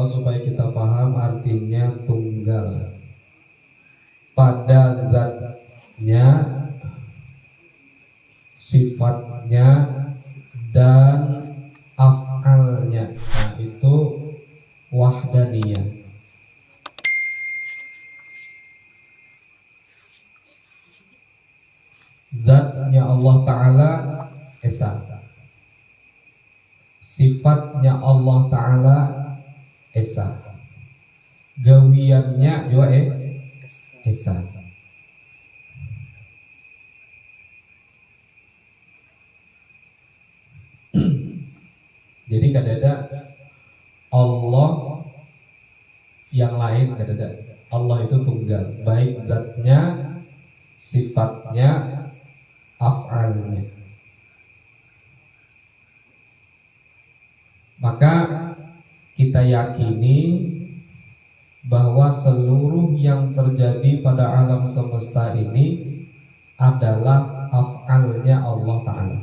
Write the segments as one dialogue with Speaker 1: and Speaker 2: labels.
Speaker 1: supaya kita paham artinya tunggal pada zatnya, sifatnya, dan af'alnya. Nah, itu wahdaniyah. Zatnya Allah Ta'ala esa, sifatnya Allah Ta'ala esa, gawiannya juga esa. Jadi kadada Allah yang lain, kadada Allah itu tunggal, baik zatnya, sifatnya, af'alnya. Maka kita yakini bahwa seluruh yang terjadi pada alam semesta ini adalah af'alnya Allah Ta'ala,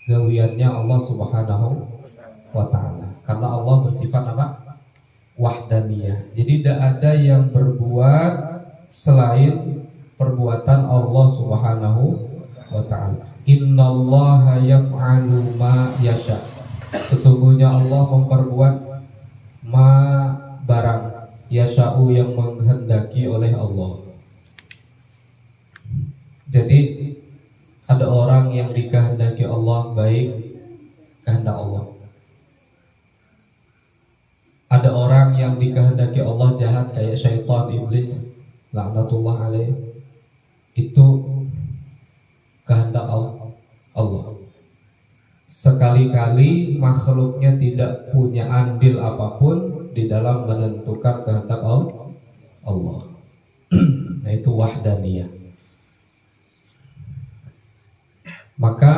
Speaker 1: gawiannya Allah Subhanahu wa Ta'ala. Karena Allah bersifat apa? Wahdaniyah. Jadi tidak ada yang berbuat selain perbuatan Allah Subhanahu wa Ta'ala. Innallaha yaf'alu ma yasha. Sesungguhnya Allah memperbuat ma barang yasha'u yang menghendaki oleh Allah. Jadi ada orang yang dikehendaki Allah baik, kehendak Allah. Ada orang yang dikehendaki Allah jahat, kayak syaitan, iblis, laknatullah alaih. Itu kehendak Allah. Sekali-kali makhluknya tidak punya andil apapun di dalam menentukan kehendak Allah. Nah, itu wahdaniyah. Maka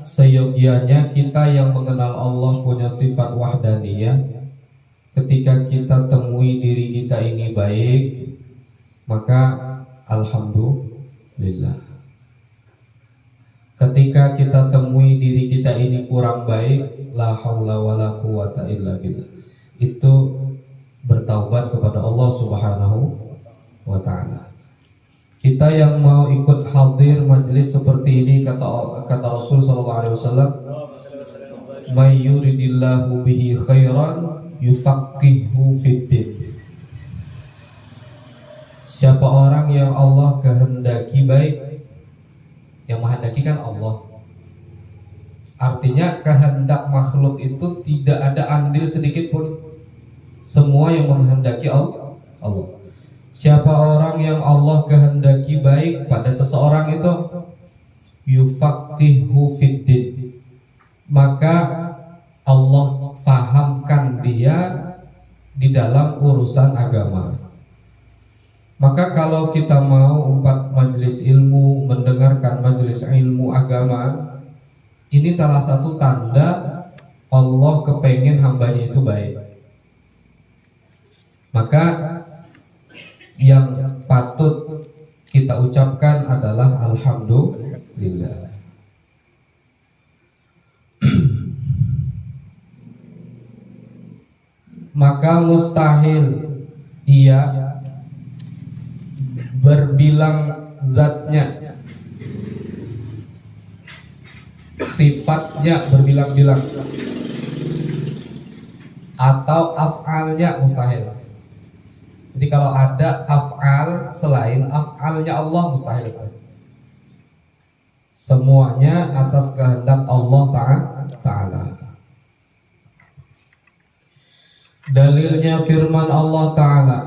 Speaker 1: seyogianya kita yang mengenal Allah punya sifat wahdaniyah, ketika kita temui diri kita ini baik, maka alhamdulillah. Ketika kita temui diri kita ini kurang baik, la haula wala quwata illa billah. Itu bertaubat kepada Allah Subhanahu wa Ta'ala. Kita yang mau ikut hadir majelis seperti ini, kata Rasul sallallahu alaihi wasallam, may yuridillahu bihi khairan yufaqihu fiddin. Siapa orang yang Allah kehendaki baik, yang menghendaki kan Allah. Artinya kehendak makhluk itu tidak ada andil sedikit pun. Semua yang menghendaki Allah. Siapa orang yang Allah kehendaki baik pada seseorang itu, yufaqihu fiddin, maka Allah fahamkan dia di dalam urusan agama. Maka kalau kita mau umpat majelis ilmu, mendengarkan majelis ilmu agama, ini salah satu tanda Allah kepengen hambanya itu baik. Maka yang patut kita ucapkan adalah alhamdulillah. Maka mustahil ia berbilang zatnya, sifatnya berbilang-bilang, atau af'alnya mustahil. Jadi kalau ada af'al selain af'alnya Allah, mustahil. Semuanya atas kehendak Allah Ta'ala. Dalilnya firman Allah Ta'ala,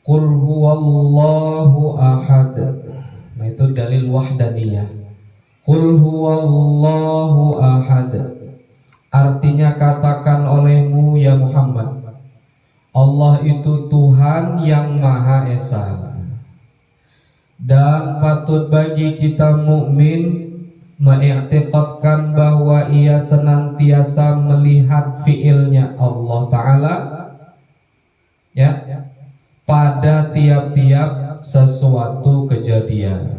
Speaker 1: Qul huwallahu ahad. Nah, itu dalil wahdaniyah. Qul huwallahu ahad. Artinya katakan olehmu ya Muhammad, Allah itu Tuhan yang Maha Esa. Dan patut bagi kita mukmin mengiktikadkan bahwa ia senantiasa melihat fiilnya Allah Ta'ala, ya, pada tiap-tiap sesuatu kejadian.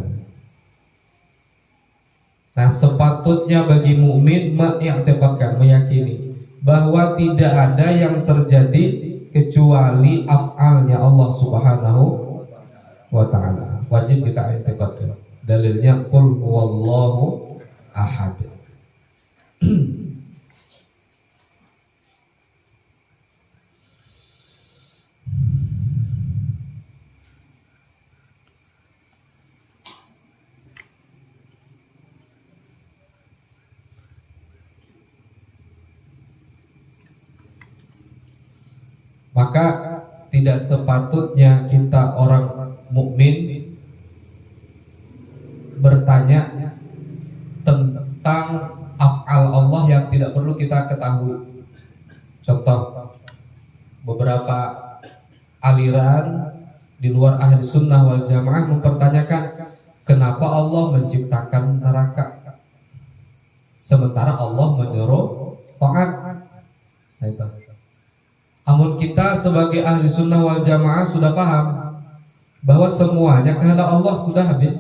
Speaker 1: Nah, sepatutnya bagi mukmin mengiktikadkan, meyakini bahwa tidak ada yang terjadi kecuali af'alnya Allah Subhanahu wa ta'ala. Wajib kita i'tiqadkan. Dalilnya qul huwallahu ahad. Maka tidak sepatutnya kita orang mukmin bertanya tentang af'al Allah yang tidak perlu kita ketahui. Contoh, beberapa aliran di luar ahli sunnah wal jamaah mempertanyakan kenapa Allah menciptakan neraka sementara Allah menyuruh taat. Nah, itu. Namun kita sebagai ahli sunnah wal jamaah sudah paham bahwa semuanya kehendak Allah sudah habis.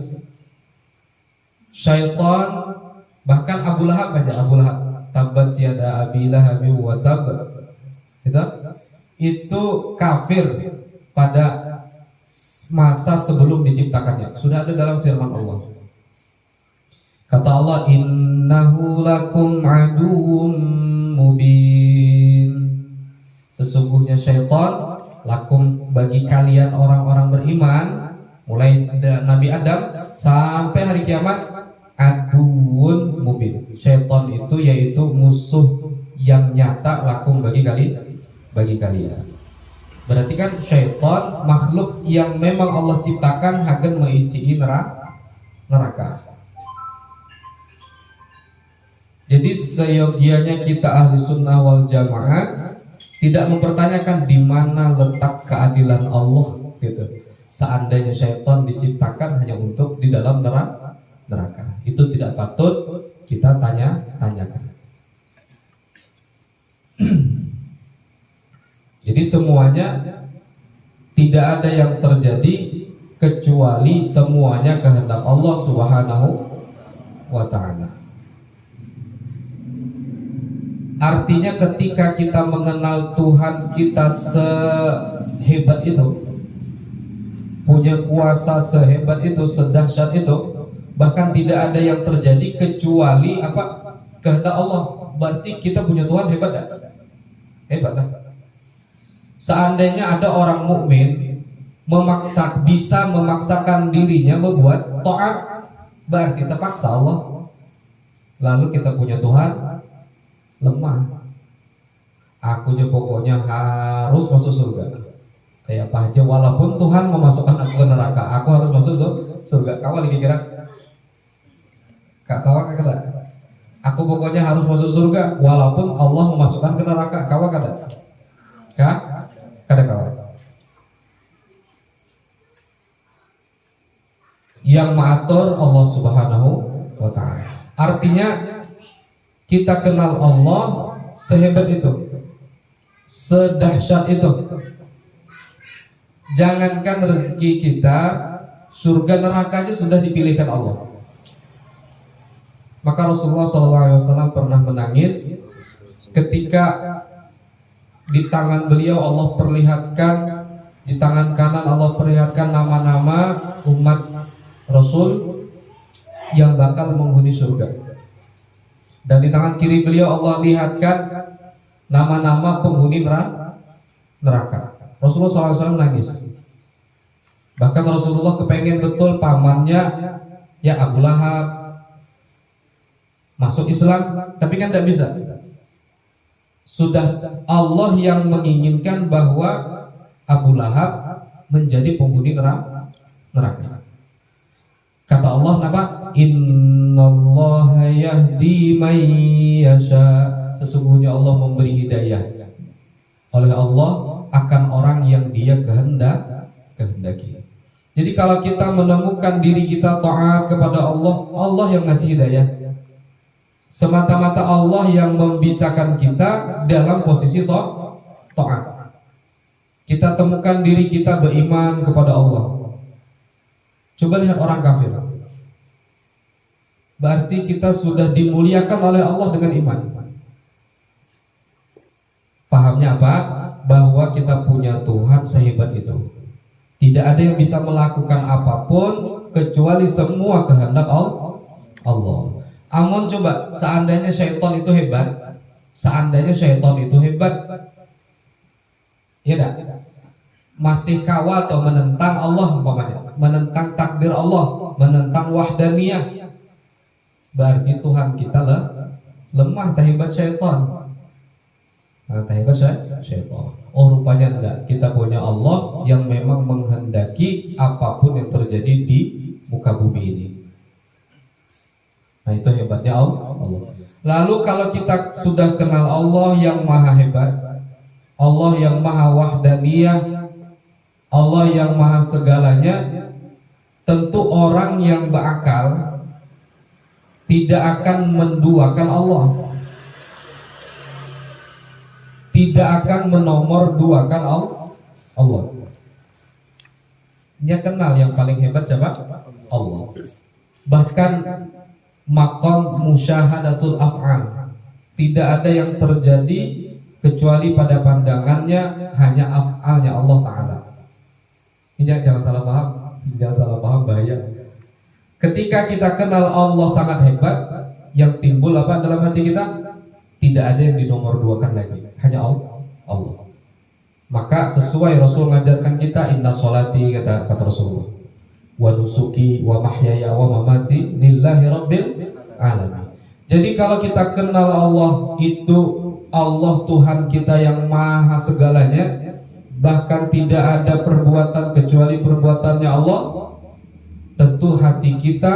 Speaker 1: Syaitan, bahkan Abu Lahab aja, Abu Lahab, tabat yada abi lahabi wa tab, itu kafir pada masa sebelum diciptakannya. Sudah ada dalam firman Allah. Kata Allah, innahu lakum aduwwum mubin. Sesungguhnya syaitan lakum bagi kalian orang-orang beriman, mulai Nabi Adam sampai hari kiamat, aduun mubin. Syaitan itu yaitu musuh yang nyata lakum bagi kalian. Berarti kan syaitan makhluk yang memang Allah ciptakan akan mengisi neraka. Jadi seyogianya kita ahli sunnah wal jamaah tidak mempertanyakan di mana letak keadilan Allah gitu. Seandainya syaitan diciptakan hanya untuk di dalam neraka, itu tidak patut kita tanyakan. Jadi semuanya tidak ada yang terjadi kecuali semuanya kehendak Allah Subhanahu wa ta'ala. Artinya ketika kita mengenal Tuhan kita sehebat itu, punya kuasa sehebat itu, sedahsyat itu, bahkan tidak ada yang terjadi kecuali apa? Kehendak Allah. Berarti kita punya Tuhan hebat tak? Hebat tak? Seandainya ada orang mukmin bisa memaksakan dirinya membuat taat, berarti terpaksa Allah. Lalu kita punya Tuhan lemah. Aku aja pokoknya harus masuk surga. Kayak apa aja, walaupun Tuhan memasukkan aku ke neraka, aku harus masuk surga. Kau lagi kira? Kau kata? Aku pokoknya harus masuk surga, walaupun Allah memasukkan ke neraka. Kau kata? Kada kawan. Yang mengatur Allah Subhanahu wa ta'ala. Artinya kita kenal Allah sehebat itu, sedahsyat itu. Jangankan rezeki kita, surga nerakanya sudah dipilihkan Allah. Maka Rasulullah SAW pernah menangis ketika di tangan beliau Allah perlihatkan, di tangan kanan Allah perlihatkan nama-nama umat Rasul yang bakal menghuni surga. Dan di tangan kiri beliau Allah lihatkan nama-nama penghuni neraka. Rasulullah SAW nangis. Bahkan Rasulullah kepengen betul pamannya ya Abu Lahab masuk Islam, tapi kan tidak bisa. Sudah Allah yang menginginkan bahwa Abu Lahab menjadi penghuni neraka. Kata Allah apa? Innallaha yahdi man yasha. Sesungguhnya Allah memberi hidayah oleh Allah akan orang yang Dia kehendaki. Jadi kalau kita menemukan diri kita taat kepada Allah, Allah yang ngasih hidayah. Semata-mata Allah yang membisakan kita dalam posisi taat. Kita temukan diri kita beriman kepada Allah. Coba lihat orang kafir. Berarti kita sudah dimuliakan oleh Allah dengan iman. Pahamnya apa? bahwa kita punya Tuhan sehebat itu. Tidak ada yang bisa melakukan apapun kecuali semua kehendak Allah. Amun coba seandainya syaitan itu hebat, ya dah, masih kawal atau menentang Allah umpamanya, menentang takdir Allah, menentang wahdaniyah, berarti Tuhan kita lemah, tak hebat syaitan. Oh rupanya enggak, kita punya Allah yang memang menghendaki apapun yang terjadi di muka bumi ini. Nah itu hebatnya Allah. Lalu kalau kita sudah kenal Allah yang maha hebat, Allah yang maha wahdaniyah, Allah yang maha segalanya, tentu orang yang berakal tidak akan menduakan Allah, tidak akan menomorduakan Allah. Dia kenal yang paling hebat siapa? Allah. Bahkan maqam musyahadatul af'al, tidak ada yang terjadi kecuali pada pandangannya hanya af'alnya Allah Ta'ala. Ini jangan salah paham, bahaya. Ketika kita kenal Allah sangat hebat, yang timbul apa dalam hati kita? Tidak ada yang dinomorduakan lagi, hanya Allah. Maka sesuai Rasul mengajarkan kita, inna sholati, kata Rasulullah, wa nusuki wa mahyaya wa mamati lillahi rabbil alamin. Jadi kalau kita kenal Allah, itu Allah Tuhan kita yang maha segalanya, bahkan tidak ada perbuatan kecuali perbuatannya Allah, tentu hati kita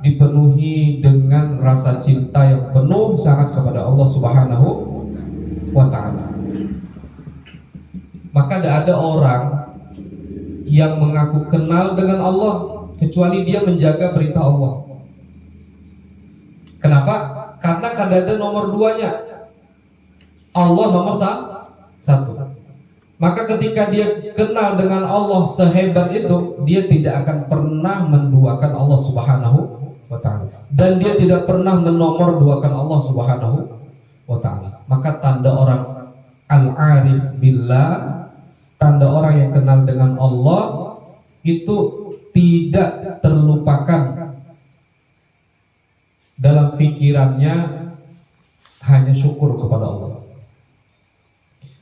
Speaker 1: dipenuhi dengan rasa cinta yang penuh sangat kepada Allah Subhanahu wa ta'ala. Maka tidak ada orang yang mengaku kenal dengan Allah kecuali dia menjaga perintah Allah. Kenapa? Karena kada ada nomor duanya, Allah nomor satu. Maka ketika dia kenal dengan Allah sehebat itu, dia tidak akan pernah menduakan Allah Subhanahu wa ta'ala, dan dia tidak pernah menomorduakan Allah Subhanahu wa ta'ala. Maka tanda orang al-arif billah, tanda orang yang kenal dengan Allah, itu tidak terlupakan dalam pikirannya hanya syukur kepada Allah.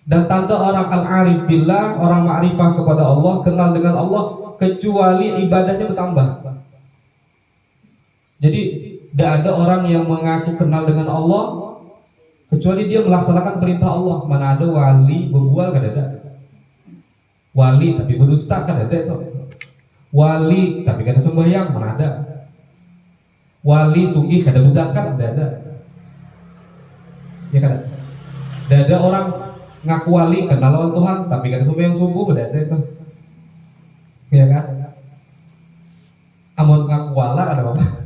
Speaker 1: Dan tanda orang al-arif billah, orang ma'rifah kepada Allah, kenal dengan Allah, kecuali ibadahnya bertambah. Jadi tidak ada orang yang mengaku kenal dengan Allah kecuali dia melaksanakan perintah Allah. Mana ada wali berbual, kan ada. Wali tapi berdusta, kan ada itu. Wali tapi kada sembahyang, mana ada. Wali sugih kada berzakat, ada. Ya kan? Tidak ada orang ngaku wali kenal lawan Tuhan tapi kada sembahyang subuh, ada itu. Ya kan? Amun ngaku wala ada apa?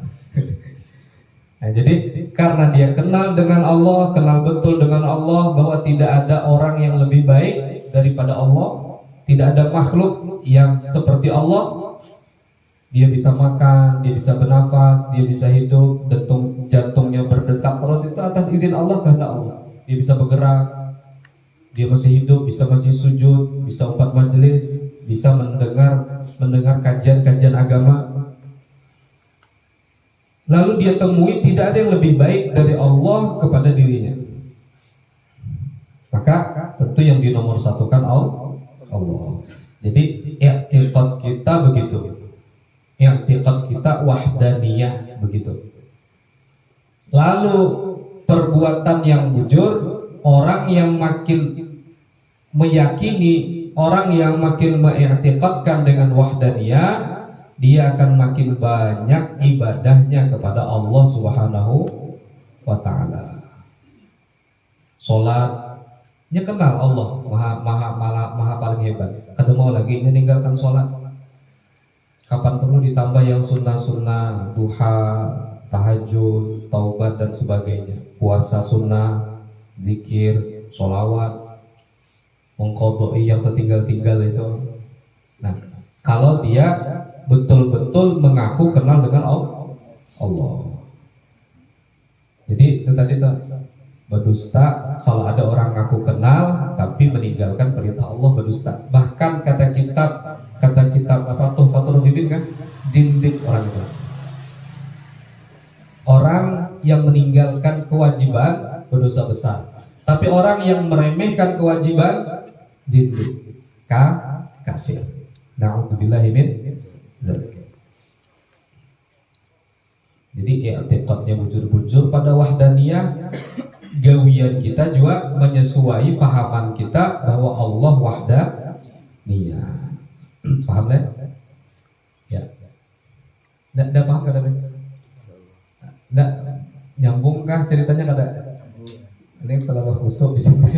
Speaker 1: Nah, jadi karena dia kenal dengan Allah, kenal betul dengan Allah, bahwa tidak ada orang yang lebih baik daripada Allah, tidak ada makhluk yang seperti Allah. Dia bisa makan, dia bisa bernafas, dia bisa hidup, jantungnya berdetak terus, itu atas izin Allah, kehendak Allah. Dia bisa bergerak, dia masih hidup, masih sujud, bisa umpat majelis, bisa mendengar kajian agama. Lalu dia temui tidak ada yang lebih baik dari Allah kepada dirinya. Maka tentu yang dinomorsatukan Allah. Jadi i'tiqad kita begitu. I'tiqad kita wahdaniyah begitu. Lalu perbuatan yang bujur, orang yang makin meyakini, orang yang makin mengiktikadkan dengan wahdaniyah, dia akan makin banyak ibadahnya kepada Allah Subhanahu wa ta'ala. Sholatnya kenal Allah maha paling hebat. Kada mau lagi meninggalkan sholat. Kapan perlu ditambah yang sunnah-sunnah, duha, tahajud, taubat dan sebagainya, puasa sunnah, zikir, sholawat, mengqadai yang tertinggal-tinggal itu. Nah, kalau dia betul-betul mengaku kenal dengan Allah. Jadi itu tadi tuh, berdusta kalau ada orang ngaku kenal tapi meninggalkan perintah orang yang meremehkan kewajiban zindik, kafir. Na'udzubillahi min dzalik. Jadi i'tiqadnya bujur-bujur pada wahdaniyah, gawian kita juga menyesuaikan pahaman kita bahwa Allah wahdaniyah. Paham ya? Ya. Nggak paham kan? Nggak nyambung kah ceritanya kada? Ini terlalu khusyuk di sini.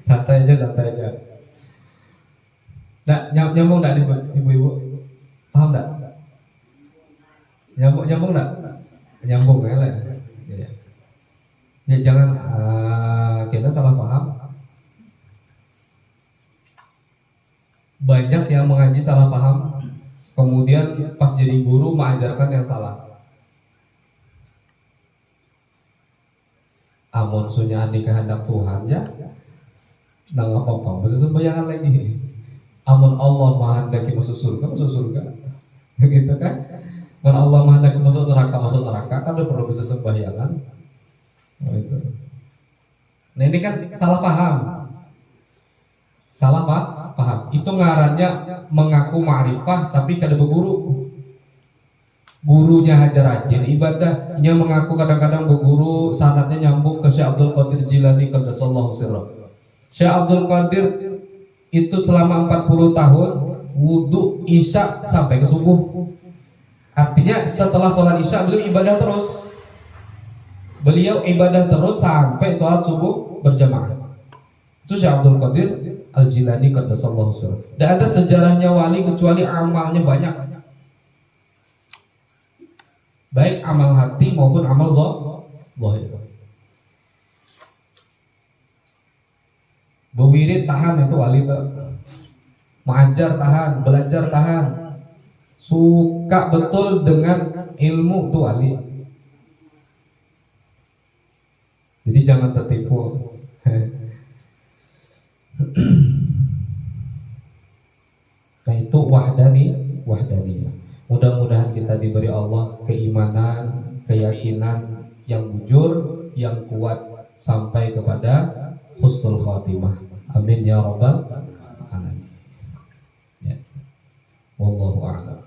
Speaker 1: Santai aja. Nggak nyambung nggak ibu-ibu? Paham nggak? Nyambung nggak? Nyambung ya lah. Ya jangan kita salah paham. Banyak yang mengaji salah paham, kemudian pas jadi guru mengajarkan yang salah. Amun sunya di kehendak Tuhan ya, nang apa-apa, masih sembayangan lagi. Amun Allah menghendaki masuk surga, gitu kan? Amun Allah menghendaki masuk neraka, kan udah perlu bisa sembayangan. Gitu. Nah ini kan salah paham. Itu ngarannya mengaku ma'rifah tapi kada berguru. Gurunya hajar rajin ibadah, nya mengaku kadang-kadang berguru, sanadnya nyambung ke Syekh Abdul Qadir Jilani qaddasallahu sirrah. Syekh Abdul Qadir itu selama 40 tahun wudu isya sampai ke subuh. Artinya setelah sholat isya beliau ibadah terus sampai sholat subuh berjamaah. Itu Syekh Abdul Qadir Al-Jilani qaddasallahu sirrah. Tidak ada sejarahnya wali kecuali amalnya banyak. Baik amal hati maupun amal zahir. Bewirid tahan itu wali, mengajar tahan, belajar tahan, suka betul dengan ilmu itu wali. Jadi jangan tertipu. Nah itu wahdaniyah. Mudah-mudahan kita diberi Allah keimanan, keyakinan yang jujur, yang kuat sampai kepada husnul khatimah. Amin ya rabbal alamin. Ya. Wallahu a'lam.